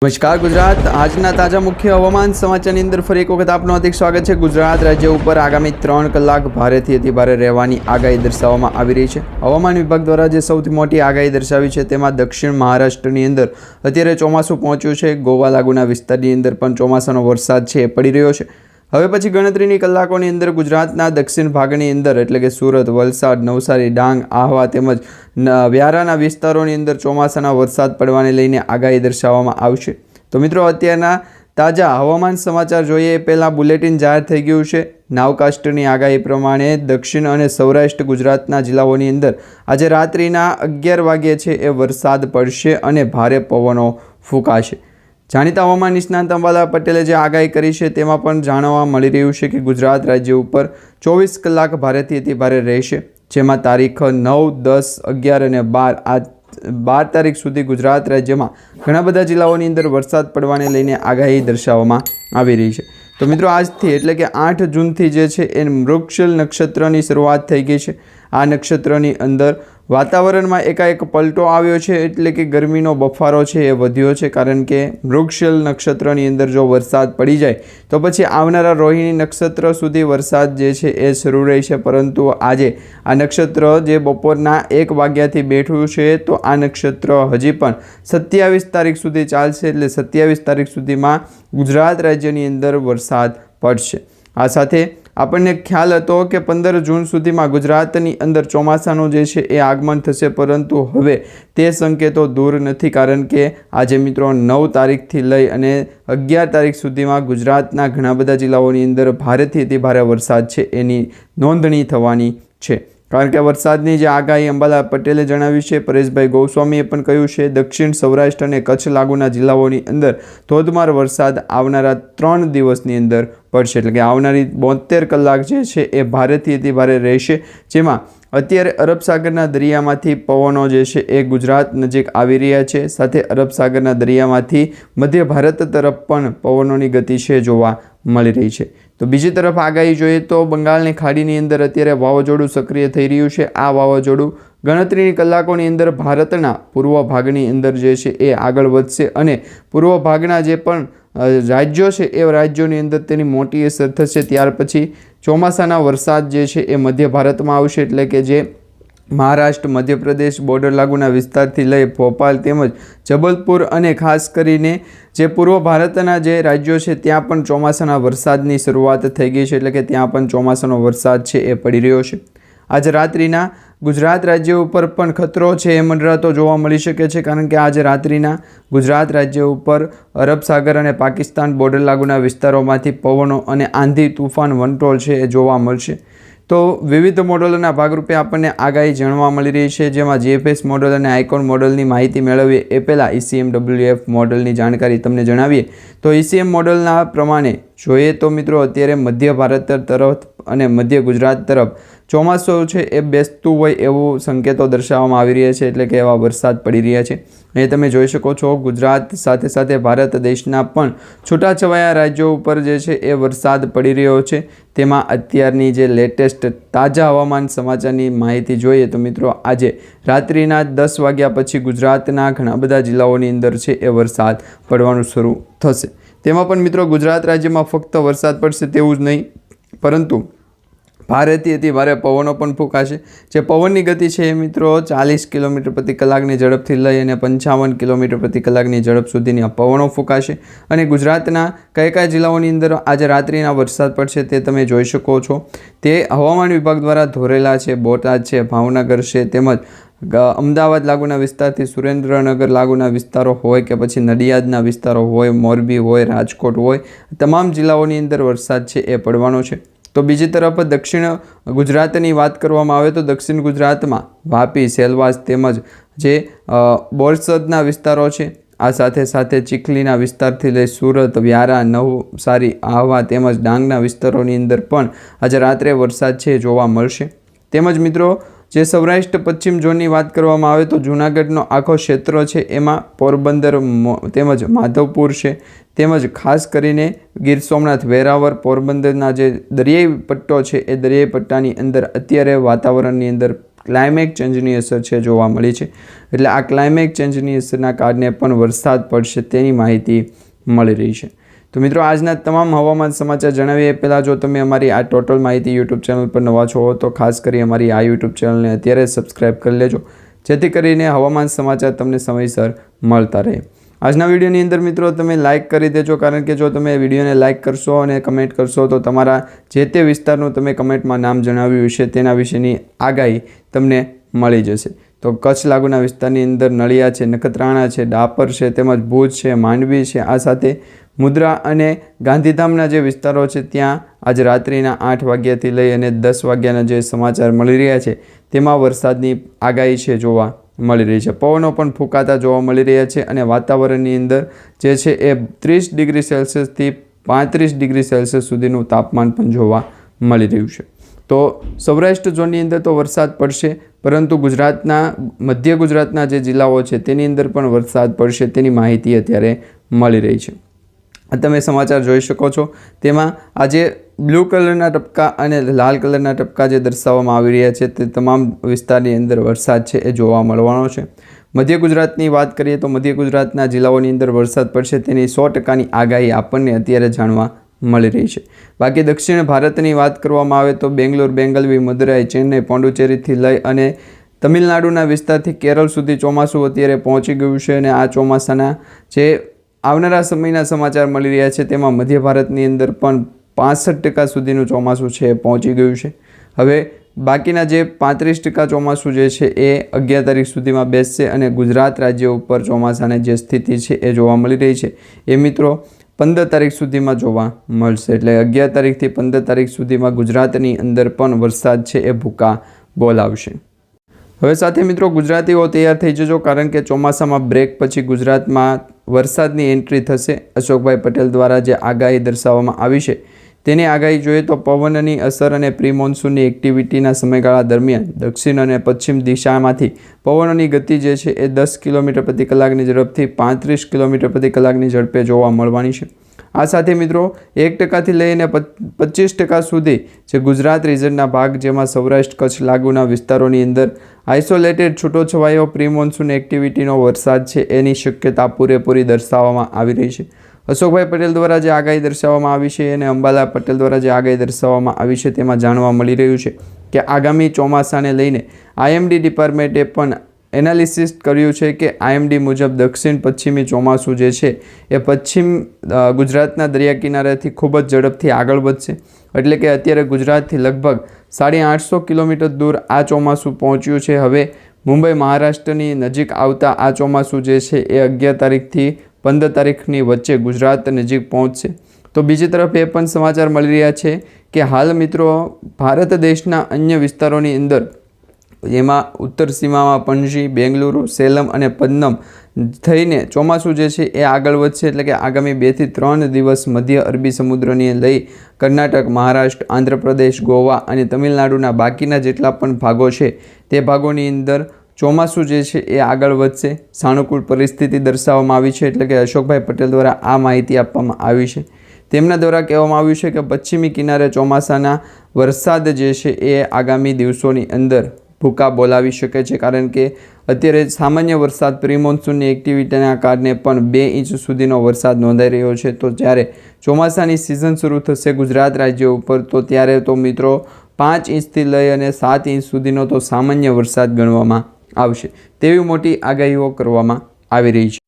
નમસ્કાર ગુજરાત આજના તાજા મુખ્ય હવામાન સમાચારની અંદર ફરી એક વખત આપનું હાર્દિક સ્વાગત છે। ગુજરાત રાજ્ય ઉપર આગામી 3 કલાક ભારેથી અતિ ભારે રહેવાની આગાહી દર્શાવવામાં આવી રહી છે। હવામાન વિભાગ દ્વારા જે સૌથી મોટી આગાહી દર્શાવી છે તેમાં દક્ષિણ મહારાષ્ટ્રની અંદર અત્યારે ચોમાસું પહોંચ્યું છે। ગોવા લાગુના વિસ્તારની અંદર પણ ચોમાસાનો વરસાદ છે એ પડી રહ્યો છે। હવે પછી ગણતરીની કલાકોની અંદર ગુજરાતના દક્ષિણ ભાગની અંદર એટલે કે સુરત, વલસાડ, નવસારી, ડાંગ, આહવા તેમજ વ્યારાના વિસ્તારોની અંદર ચોમાસાના વરસાદ પડવાને લઈને આગાહી દર્શાવવામાં આવશે। તો મિત્રો અત્યારના તાજા હવામાન સમાચાર જોઈએ એ પહેલાં બુલેટિન જાહેર થઈ ગયું છે। નાવકાસ્ટની આગાહી પ્રમાણે દક્ષિણ અને સૌરાષ્ટ્ર ગુજરાતના જિલ્લાઓની અંદર આજે રાત્રિના 11 વાગ્યે છે એ વરસાદ પડશે અને ભારે પવનો ફૂંકાશે। જાણીતા હવામાન નિષ્ણાત અંબાલાલ પટેલે જે આગાહી કરી છે તેમાં પણ જાણવા મળી રહ્યું છે કે ગુજરાત રાજ્ય ઉપર 24 કલાક ભારેથી અતિ ભારે રહેશે, જેમાં તારીખ 9, 10, 11 અને 12 તારીખ સુધી ગુજરાત રાજ્યમાં ઘણા બધા જિલ્લાઓની અંદર વરસાદ પડવાને લઈને આગાહી દર્શાવવામાં આવી રહી છે। તો મિત્રો આજથી એટલે કે 8 જૂનથી જે છે એ મૃગશિર નક્ષત્રની શરૂઆત થઈ ગઈ છે। આ નક્ષત્રની અંદર વાતાવરણમાં એકાએક પલટો આવ્યો છે એટલે કે ગરમીનો બફારો છે એ વધ્યો છે, કારણ કે મૃગશિર નક્ષત્રની અંદર જો વરસાદ પડી જાય તો પછી આવનારા રોહિણી નક્ષત્ર સુધી વરસાદ જે છે એ શરૂ રહે છે, પરંતુ આજે આ નક્ષત્ર જે બપોરના 1 વાગ્યાથી બેઠું છે તો આ નક્ષત્ર હજી પણ 27 તારીખ સુધી ચાલશે, એટલે 27 તારીખ સુધીમાં ગુજરાત રાજ્યની અંદર વરસાદ પડશે। આ સાથે આપણને ખ્યાલ હતો કે 15 જૂન સુધીમાં ગુજરાતની અંદર ચોમાસાનું જે છે એ આગમન થશે, પરંતુ હવે તે સંકેતો દૂર નથી, કારણ કે આજે મિત્રો 9 તારીખથી લઈ અને 11 તારીખ સુધીમાં ગુજરાતના ઘણા બધા જિલ્લાઓની અંદર ભારેથી અતિ ભારે વરસાદ છે એની નોંધણી થવાની છે। કારણ કે વરસાદની જે આગાહી અંબાલાલ પટેલે જણાવી છે, પરેશભાઈ ગોસ્વામીએ પણ કહ્યું છે, દક્ષિણ સૌરાષ્ટ્ર અને કચ્છ લાગુના જિલ્લાઓની અંદર ધોધમાર વરસાદ આવનારા 3 દિવસની અંદર પડશે, એટલે કે આવનારી 72 કલાક જે છે એ ભારેથી અતિ ભારે રહેશે, જેમાં અત્યારે અરબ સાગરના દરિયામાંથી પવનો જે છે એ ગુજરાત નજીક આવી રહ્યા છે, સાથે અરબ સાગરના દરિયામાંથી મધ્ય ભારત તરફ પણ પવનોની ગતિ છે જોવા મળી રહી છે। તો બીજી તરફ આગાહી જોઈએ તો બંગાળની ખાડીની અંદર અત્યારે વાવાઝોડું સક્રિય થઈ રહ્યું છે। આ વાવાઝોડું ગણતરીની કલાકોની અંદર ભારતના પૂર્વ ભાગની અંદર જે છે એ આગળ વધશે અને પૂર્વ ભાગના જે પણ રાજ્યો છે એ રાજ્યોની અંદર તેની મોટી અસર થશે। ત્યાર પછી ચોમાસાના વરસાદ જે છે એ મધ્ય ભારતમાં આવશે, એટલે કે જે મહારાષ્ટ્ર, મધ્યપ્રદેશ બોર્ડર લાગુના વિસ્તારથી લઈ ભોપાલ તેમજ જબલપુર અને ખાસ કરીને જે પૂર્વ ભારતના જે રાજ્યો છે ત્યાં પણ ચોમાસાના વરસાદની શરૂઆત થઈ ગઈ છે, એટલે કે ત્યાં પણ ચોમાસાનો વરસાદ છે એ પડી રહ્યો છે। આજે રાત્રિના ગુજરાત રાજ્ય ઉપર પણ ખતરો છે એ મંડરાતો જોવા મળી શકે છે, કારણ કે આજે રાત્રિના ગુજરાત રાજ્ય ઉપર અરબ સાગર અને પાકિસ્તાન બોર્ડર લાગુના વિસ્તારોમાંથી પવનો અને આંધી તુફાન વંટોળ છે એ જોવા મળશે। તો વિવિધ મોડલોના ભાગરૂપે આપણને આગાહી જાણવા મળી રહી છે, જેમાં જીએફએસ મોડલ અને આઇકોન મોડલની માહિતી મેળવીએ એ પહેલાં ECMWF મોડલની જાણકારી તમને જણાવીએ તો ECM મોડલના પ્રમાણે જોઈએ તો મિત્રો અત્યારે મધ્ય ભારત તરફ અને મધ્ય ગુજરાત તરફ ચોમાસું છે એ બેસતું હોય એવું સંકેતો દર્શાવવામાં આવી રહ્યા છે, એટલે કે એવા વરસાદ પડી રહ્યા છે। એ તમે જોઈ શકો છો ગુજરાત સાથે સાથે ભારત દેશના પણ છૂટાછવાયા રાજ્યો ઉપર જે છે એ વરસાદ પડી રહ્યો છે। તેમાં અત્યારની જે લેટેસ્ટ તાજા હવામાન સમાચારની માહિતી જોઈએ તો મિત્રો આજે રાત્રિના 10 વાગ્યા પછી ગુજરાતના ઘણા બધા જિલ્લાઓની અંદર છે એ વરસાદ પડવાનું શરૂ થશે। તેમાં પણ મિત્રો ગુજરાત રાજ્યમાં ફક્ત વરસાદ પડશે તેવું જ નહીં, પરંતુ ભારેથી અતિ ભારે પવનો પણ ફૂંકાશે। જે પવનની ગતિ છે એ મિત્રો 40 કિલોમીટર પ્રતિ કલાકની ઝડપથી લઈ અને 55 કિલોમીટર પ્રતિ કલાકની ઝડપ સુધીની આ પવનો ફૂંકાશે અને ગુજરાતના કયા જિલ્લાઓની અંદર આજે રાત્રિના વરસાદ પડશે તે તમે જોઈ શકો છો। તે હવામાન વિભાગ દ્વારા ધોરેલા છે, બોટાદ છે, ભાવનગર છે, તેમજ અમદાવાદ લાગુના વિસ્તારથી સુરેન્દ્રનગર લાગુના વિસ્તારો હોય કે પછી નડિયાદના વિસ્તારો હોય, મોરબી હોય, રાજકોટ હોય, તમામ જિલ્લાઓની અંદર વરસાદ છે એ પડવાનો છે। તો બીજી તરફ દક્ષિણ ગુજરાતની વાત કરવામાં આવે તો દક્ષિણ ગુજરાતમાં વાપી, સેલવાસ તેમજ જે બોરસદના વિસ્તારો છે, આ સાથે સાથે ચીખલીના વિસ્તારથી લઈ સુરત, વ્યારા, નવસારી, આહવા તેમજ ડાંગના વિસ્તારોની અંદર પણ આજે રાત્રે વરસાદ છે જોવા મળશે। તેમજ મિત્રો જે સૌરાષ્ટ્ર પશ્ચિમ ઝોનની વાત કરવામાં આવે તો જૂનાગઢનો આખો ક્ષેત્ર છે એમાં પોરબંદર તેમજ માધવપુર છે, તેમજ ખાસ કરીને ગીર સોમનાથ, વેરાવળ, પોરબંદરના જે દરિયાઈ પટ્ટો છે એ દરિયાઈ પટ્ટાની અંદર અત્યારે વાતાવરણની અંદર ક્લાઇમેટ ચેન્જની અસર છે જોવા મળી છે. એટલે આ ક્લાઇમેટ ચેન્જની અસરના કારણે પણ વરસાદ પડશે તેની માહિતી મળી રહી છે. તો મિત્રો આજના તમામ હવામાન સમાચાર જણાવીએ પહેલાં જો તમે અમારી આ ટોટલ માહિતી યુટ્યુબ ચેનલ પર નવા છો તો ખાસ કરી અમારી આ યુટ્યુબ ચેનલને અત્યારે સબસ્ક્રાઈબ કરી લેજો, જેથી કરીને હવામાન સમાચાર તમને સમયસર મળતા રહે. આજના વિડીયોની અંદર મિત્રો તમે લાઇક કરી દેજો, કારણ કે જો તમે વિડીયોને લાઇક કરશો અને કમેન્ટ કરશો તો તમારા જે તે વિસ્તારનું તમે કમેન્ટમાં નામ જણાવ્યું છે તેના વિશેની આગાહી તમને મળી જશે. તો કચ્છ લાગુના વિસ્તારની અંદર નળિયા છે, નખત્રાણા છે, ડાપર છે, તેમજ ભુજ છે, માંડવી છે, આ સાથે મુદ્રા અને ગાંધીધામના જે વિસ્તારો છે ત્યાં આજ રાત્રિના 8 વાગ્યાથી લઈ અને 10 વાગ્યાના જે સમાચાર મળી રહ્યા છે તેમાં વરસાદની આગાહી છે જોવા મળી રહી છે. પવનો પણ ફૂંકાતા જોવા મળી રહ્યા છે અને વાતાવરણની અંદર જે છે એ 30 ડિગ્રી સેલ્સિયસથી 35 ડિગ્રી સેલ્સિયસ સુધીનું તાપમાન પણ જોવા મળી રહ્યું છે. તો સૌરાષ્ટ્ર ઝોનની અંદર તો વરસાદ પડશે, પરંતુ ગુજરાતના મધ્ય ગુજરાતના જે જિલ્લાઓ છે તેની અંદર પણ વરસાદ પડશે તેની માહિતી અત્યારે મળી રહી છે. તમે સમાચાર જોઈ શકો છો, તેમાં આજે બ્લુ કલરના ટપકા અને લાલ કલરના ટપકા જે દર્શાવવામાં આવી રહ્યા છે તે તમામ વિસ્તારની અંદર વરસાદ છે એ જોવા મળવાનો છે. મધ્ય ગુજરાતની વાત કરીએ તો મધ્ય ગુજરાતના જિલ્લાઓની અંદર વરસાદ પડશે તેની 100%ની આગાહી આપણને અત્યારે જાણવા મળી રહી છે. બાકી દક્ષિણ ભારતની વાત કરવામાં આવે તો બેંગ્લોર, બેંગલવી, મદુરાઈ, ચેન્નઈ, પોંડુચેરીથી લઈ અને તમિલનાડુના વિસ્તારથી કેરળ સુધી ચોમાસું અત્યારે પહોંચી ગયું છે અને આ ચોમાસાના જે આવનારા સમયના સમાચાર મળી રહ્યા છે તેમાં મધ્ય ભારતની અંદર પણ 65% સુધીનું ચોમાસું છે પહોંચી ગયું છે. હવે બાકીના જે 35% ચોમાસું જે છે એ 11 તારીખ સુધીમાં બેસશે અને ગુજરાત રાજ્ય ઉપર ચોમાસાની જે સ્થિતિ છે એ જોવા મળી રહી છે એ મિત્રો 15 તારીખ સુધીમાં જોવા મળશે. એટલે 11 તારીખથી 15 તારીખ સુધીમાં ગુજરાતની અંદર પણ વરસાદ છે એ ભૂકા બોલાવશે. હવે સાથે મિત્રો ગુજરાતીઓ તૈયાર થઈ જજો, કારણ કે ચોમાસામાં બ્રેક પછી ગુજરાતમાં વરસાદની એન્ટ્રી થશે. અશોકભાઈ પટેલ દ્વારા જે આગાહી દર્શાવવામાં આવી છે તેની આગાહી જોઈએ તો પવનની અસર અને પ્રી મોન્સૂનની એક્ટિવિટીના સમયગાળા દરમિયાન દક્ષિણ અને પશ્ચિમ દિશામાંથી પવનોની ગતિ જે છે એ 10 કિલોમીટર પ્રતિ કલાકની ઝડપથી 35 કિલોમીટર પ્રતિ કલાકની ઝડપે જોવા મળવાની છે. આ સાથે મિત્રો 1%થી લઈને 25% સુધી જે ગુજરાત રિજનના ભાગ, જેમાં સૌરાષ્ટ્ર કચ્છ લાગુના વિસ્તારોની અંદર આઇસોલેટેડ છૂટોછવાયો પ્રી મોન્સૂન એક્ટિવિટીનો વરસાદ છે એની શક્યતા પૂરેપૂરી દર્શાવવામાં આવી રહી છે. અશોકભાઈ પટેલ દ્વારા જે આગાહી દર્શાવવામાં આવી છે અને અંબાલાલ પટેલ દ્વારા જે આગાહી દર્શાવવામાં આવી છે તેમાં જાણવા મળી રહ્યું છે કે આગામી ચોમાસાને લઈને આઈએમડી ડિપાર્ટમેન્ટે પણ એનાલિસિસ કર્યું છે કે આઈએમડી મુજબ દક્ષિણ પશ્ચિમી ચોમાસું જે છે એ પશ્ચિમ ગુજરાતના દરિયા કિનારેથી ખૂબ જ ઝડપથી આગળ વધશે. એટલે કે અત્યારે ગુજરાતથી લગભગ 850 કિલોમીટર દૂર આ ચોમાસું પહોંચ્યું છે. હવે મુંબઈ મહારાષ્ટ્રની નજીક આવતા આ ચોમાસું જે છે એ 11 તારીખથી 15 તારીખની વચ્ચે ગુજરાત નજીક પહોંચશે. તો બીજી તરફ એ પણ સમાચાર મળી રહ્યા છે કે હાલ મિત્રો ભારત દેશના અન્ય વિસ્તારોની અંદર, એમાં ઉત્તર સીમામાં પણજી, બેંગલુરુ, સેલમ અને પદનમ થઈને ચોમાસું જે છે એ આગળ વધશે. એટલે કે આગામી 2 થી 3 દિવસ મધ્ય અરબી સમુદ્રની લઈ કર્ણાટક, મહારાષ્ટ્ર, આંધ્રપ્રદેશ, ગોવા અને તમિલનાડુના બાકીના જેટલા પણ ભાગો છે તે ભાગોની અંદર ચોમાસું જે છે એ આગળ વધશે. સાનુકૂળ પરિસ્થિતિ દર્શાવવામાં આવી છે. એટલે કે અશોકભાઈ પટેલ દ્વારા આ માહિતી આપવામાં આવી છે. તેમના દ્વારા કહેવામાં આવ્યું છે કે પશ્ચિમી કિનારે ચોમાસાના વરસાદ જે છે એ આગામી દિવસોની અંદર ભૂકા બોલાવી શકે છે, કારણ કે અત્યારે સામાન્ય વરસાદ પ્રી મોન્સૂનની એક્ટિવિટીના કારણે પણ 2 ઇંચ સુધીનો વરસાદ નોંધાઈ રહ્યો છે. તો જ્યારે ચોમાસાની સિઝન શરૂ થશે ગુજરાત રાજ્ય ઉપર તો ત્યારે તો મિત્રો 5 ઇંચથી લઈ અને 7 ઇંચ સુધીનો તો સામાન્ય વરસાદ ગણવામાં આવશે તેવી મોટી આગાહીઓ કરવામાં આવી રહી છે.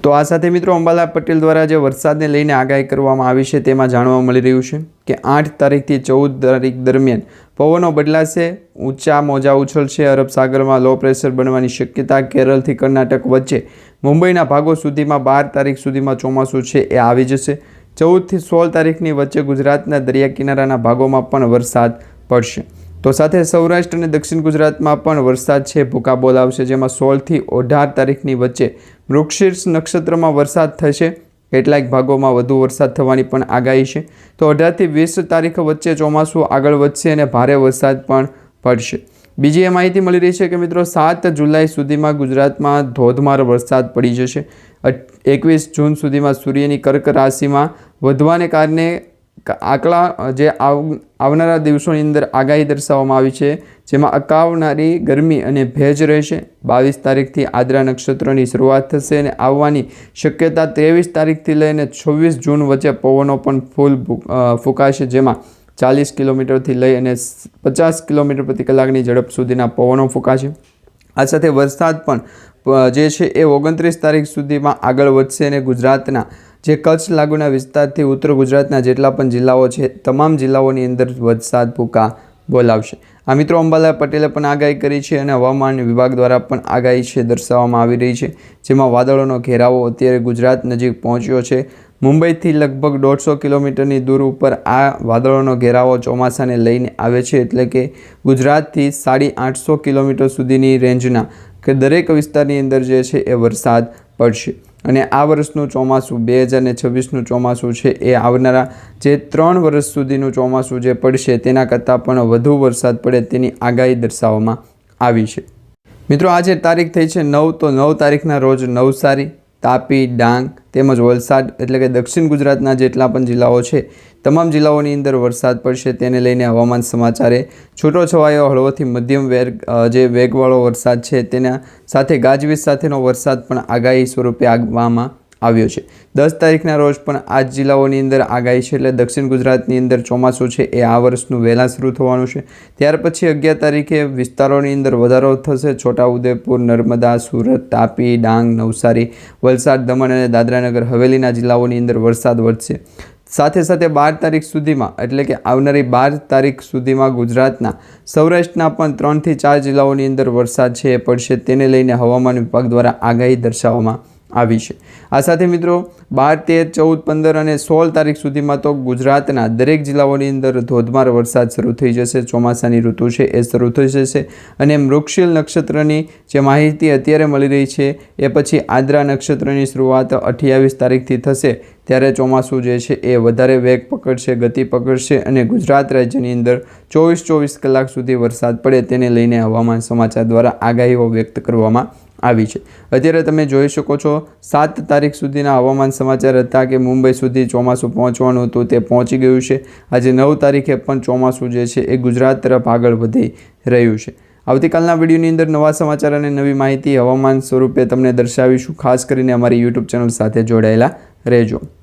તો આ સાથે મિત્રો અંબાલાલ પટેલ દ્વારા જે વરસાદને લઈને આગાહી કરવામાં આવી છે તેમાં જાણવા મળી રહ્યું છે કે 8 તારીખથી 14 તારીખ દરમિયાન પવનો બદલાશે, ઊંચા મોજા ઉછળશે, અરબ સાગરમાં લો પ્રેશર બનવાની શક્યતા, કેરળથી કર્ણાટક વચ્ચે મુંબઈના ભાગો સુધીમાં 12 તારીખ સુધીમાં ચોમાસું છે એ આવી જશે. 14 થી 16 તારીખની વચ્ચે ગુજરાતના દરિયા કિનારાના ભાગોમાં પણ વરસાદ પડશે. તો સાથે સૌરાષ્ટ્ર અને દક્ષિણ ગુજરાતમાં પણ વરસાદ છે ભૂકા બોલાવશે, જેમાં 16 થી 18 તારીખની વચ્ચે મૃગશીર્ષ નક્ષત્રમાં વરસાદ થશે. કેટલાક ભાગોમાં વધુ વરસાદ થવાની પણ આગાહી છે. તો 18 થી 20 તારીખ વચ્ચે ચોમાસું આગળ વધશે અને ભારે વરસાદ પણ પડશે. બીજી એ માહિતી મળી રહી છે કે મિત્રો 7 જુલાઈ સુધીમાં ગુજરાતમાં ધોધમાર વરસાદ પડી જશે. 21 જૂન સુધીમાં સૂર્યની કર્ક રાશિમાં વધવાને કારણે આંકડા જે આવનારા દિવસોની અંદર આગાહી દર્શાવવામાં આવી છે જેમાં અકાવનારી ગરમી અને ભેજ રહેશે। 22 તારીખથી આદ્રા નક્ષત્રની શરૂઆત થશે અને આવવાની શક્યતા 23 તારીખથી લઈને 26 જૂન વચ્ચે પવનો પણ ફૂલ ફૂંકાશે, જેમાં 40 કિલોમીટરથી લઈ અને 50 કિલોમીટર પ્રતિ કલાકની ઝડપ સુધીના પવનો ફૂંકાશે। આ સાથે વરસાદ પણ જે છે એ 29 તારીખ સુધીમાં આગળ વધશે અને ગુજરાતના જે કચ્છ લાગુના વિસ્તારથી ઉત્તર ગુજરાતના જેટલા પણ જિલ્લાઓ છે તમામ જિલ્લાઓની અંદર વરસાદ ભૂકા બોલાવશે। આ મિત્રો અંબાલાલ પટેલે પણ આગાહી કરી છે અને હવામાન વિભાગ દ્વારા પણ આગાહી છે દર્શાવવામાં આવી રહી છે, જેમાં વાદળોનો ઘેરાવો અત્યારે ગુજરાત નજીક પહોંચ્યો છે। મુંબઈથી લગભગ 150 કિલોમીટરની દૂર ઉપર આ વાદળોનો ઘેરાવો ચોમાસાને લઈને આવે છે, એટલે કે ગુજરાતથી 850 કિલોમીટર સુધીની રેન્જના કે દરેક વિસ્તારની અંદર જે છે એ વરસાદ પડશે અને આ વર્ષનું ચોમાસું 2026નું ચોમાસું છે એ આવનારા જે 3 વર્ષ સુધીનું ચોમાસું જે પડશે તેના કરતાં પણ વધુ વરસાદ પડે તેની આગાહી દર્શાવવામાં આવી છે। મિત્રો આજે તારીખ થઈ છે 9, તો 9 તારીખના રોજ નવસારી, તાપી, ડાંગ તેમજ વલસાડ એટલે કે દક્ષિણ ગુજરાતના જેટલા પણ જિલ્લાઓ છે તમામ જિલ્લાઓની અંદર વરસાદ પડશે। તેને લઈને હવામાન સમાચારે છૂટોછવાયો હળવોથી મધ્યમ વેગવાળો વરસાદ છે તેના સાથે ગાજવીજ સાથેનો વરસાદ પણ આગાહી સ્વરૂપે આપવામાં આવ્યો છે। 10 તારીખના રોજ પણ આ જ જિલ્લાઓની અંદર આગાહી છે, એટલે દક્ષિણ ગુજરાતની અંદર ચોમાસું છે એ આ વર્ષનું વહેલા શરૂ થવાનું છે। ત્યાર પછી 11 તારીખે વિસ્તારોની અંદર વધારો થશે। છોટાઉદેપુર, નર્મદા, સુરત, તાપી, ડાંગ, નવસારી, વલસાડ, દમણ અને દાદરાનગર હવેલીના જિલ્લાઓની અંદર વરસાદ વધશે। સાથે સાથે 12 તારીખ સુધીમાં એટલે કે આવનારી 12 તારીખ સુધીમાં ગુજરાતના સૌરાષ્ટ્રના પણ 3 થી 4 જિલ્લાઓની અંદર વરસાદ છે એ પડશે। તેને લઈને હવામાન વિભાગ દ્વારા આગાહી દર્શાવવામાં આવી છે। આ સાથે મિત્રો 12, 13, 14, 15 અને 16 તારીખ સુધીમાં તો ગુજરાતના દરેક જિલ્લાઓની અંદર ધોધમાર વરસાદ શરૂ થઈ જશે। ચોમાસાની ઋતુ છે એ શરૂ થઈ જશે અને મૃગશીલ નક્ષત્રની જે માહિતી અત્યારે મળી રહી છે એ પછી આદ્રા નક્ષત્રની શરૂઆત 28 તારીખથી થશે, ત્યારે ચોમાસું જે છે એ વધારે વેગ પકડશે, ગતિ પકડશે અને ગુજરાત રાજ્યની અંદર 24 કલાક સુધી વરસાદ પડે તેને લઈને હવામાન સમાચાર દ્વારા આગાહીઓ વ્યક્ત કરવામાં આવી છે। અત્યારે તમે જોઈ શકો છો 7 તારીખ સુધીના હવામાન સમાચાર હતા કે મુંબઈ સુધી ચોમાસું પહોંચવાનું હતું, તે પહોંચી ગયું છે। આજે 9 તારીખે પણ ચોમાસું જે છે એ ગુજરાત તરફ આગળ વધી રહ્યું છે। આવતીકાલના વિડીયોની અંદર નવા સમાચાર અને નવી માહિતી હવામાન સ્વરૂપે તમને દર્શાવીશું। ખાસ કરીને અમારી YouTube ચેનલ સાથે જોડાયેલા રહેજો।